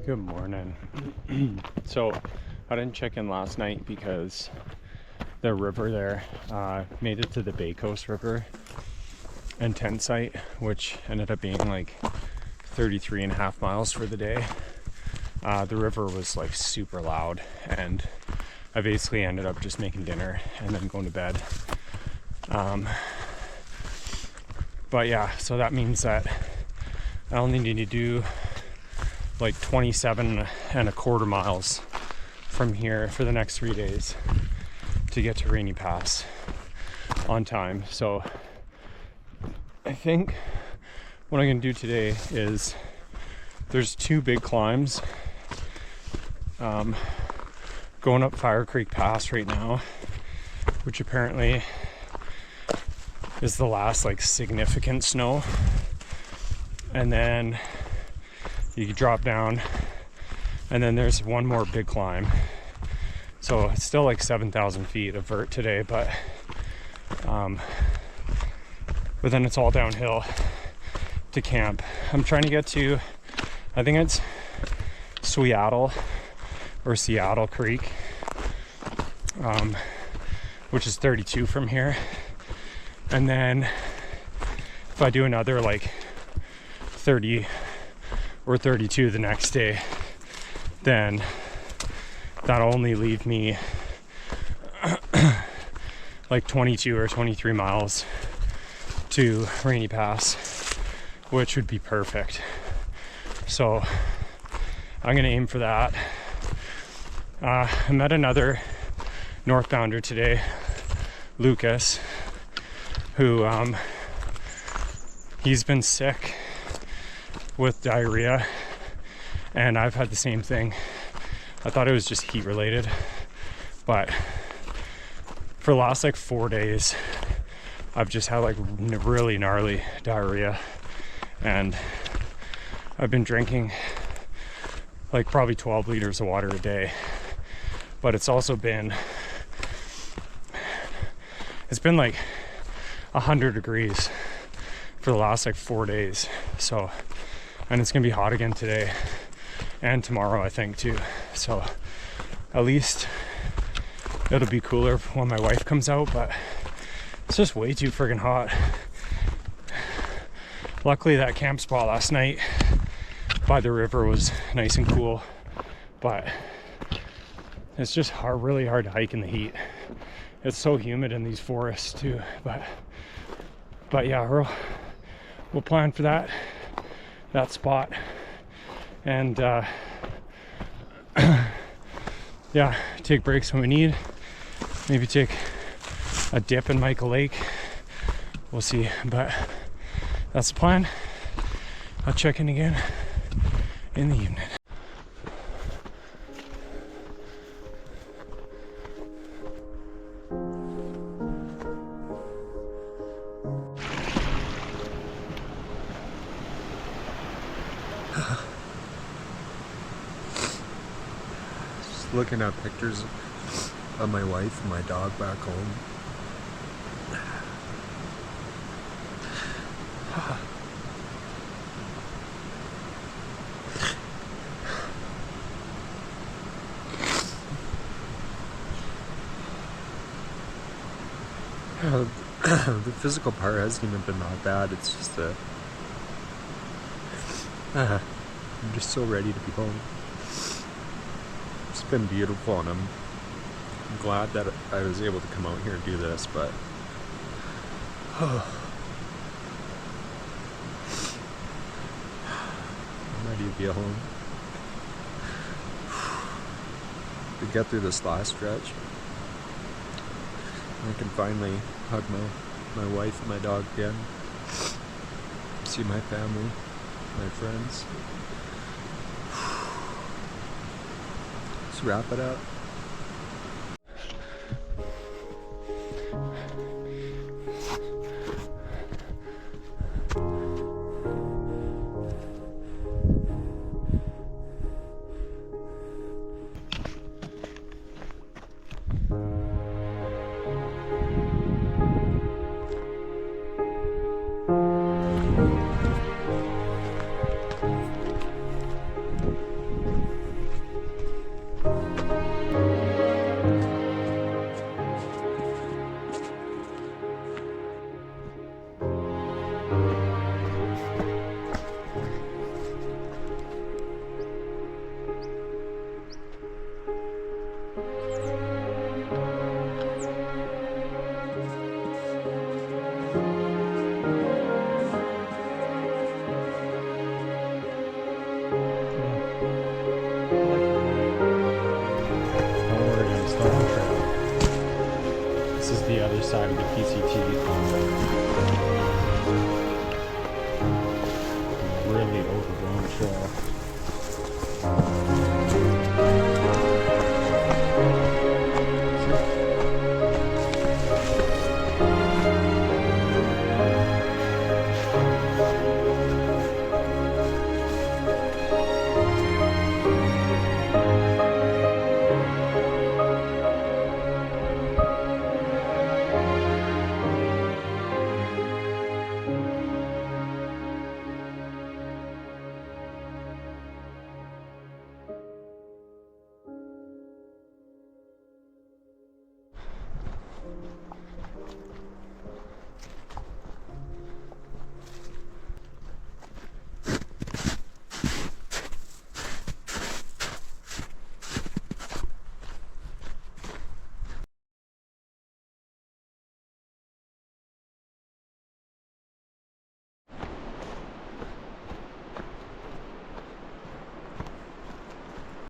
Good morning. So I didn't check in last night because the river there made it to the Bay Coast River and tent site, which ended up being like 33.5 miles for the day. The river was like super loud, and I basically ended up just making dinner and then going to bed. But yeah, so that means that I only need to do like 27.25 miles from here for the next 3 days to get to Rainy Pass on time. So I think what I'm gonna do today is there's 2 big climbs going up Fire Creek Pass right now, which apparently is the last like significant snow, and then you drop down, and then there's one more big climb. So it's still like 7,000 feet of vert today, but then it's all downhill to camp. I'm trying to get to, I think it's Seattle Creek, which is 32 from here. And then if I do another like 30 or 32 the next day, then that'll only leave me like 22 or 23 miles to Rainy Pass, which would be perfect. So I'm gonna aim for that. I met another northbounder today, Lucas, who he's been sick with diarrhea, and I've had the same thing. I thought it was just heat related, but for the last like 4 days I've just had like really gnarly diarrhea, and I've been drinking like probably 12 liters of water a day. But it's been like 100 degrees for the last like 4 days. So, and it's gonna be hot again today and tomorrow, I think, too. So at least it'll be cooler when my wife comes out, but it's just way too friggin' hot. Luckily that camp spot last night by the river was nice and cool, but it's just really hard to hike in the heat. It's so humid in these forests too, but yeah, we'll plan for that spot, and yeah, take breaks when we need. Maybe take a dip in Michael Lake. We'll see, but that's the plan. I'll check in again in the evening. Just looking at pictures of my wife and my dog back home. The physical part hasn't even been that bad. It's just I'm just so ready to be home. It's been beautiful, and I'm glad that I was able to come out here and do this, but I'm ready to be at home. To get through this last stretch, I can finally hug my wife and my dog again, see my family, my friends. Let's wrap it up. side of the PCT. Really overgrown trail.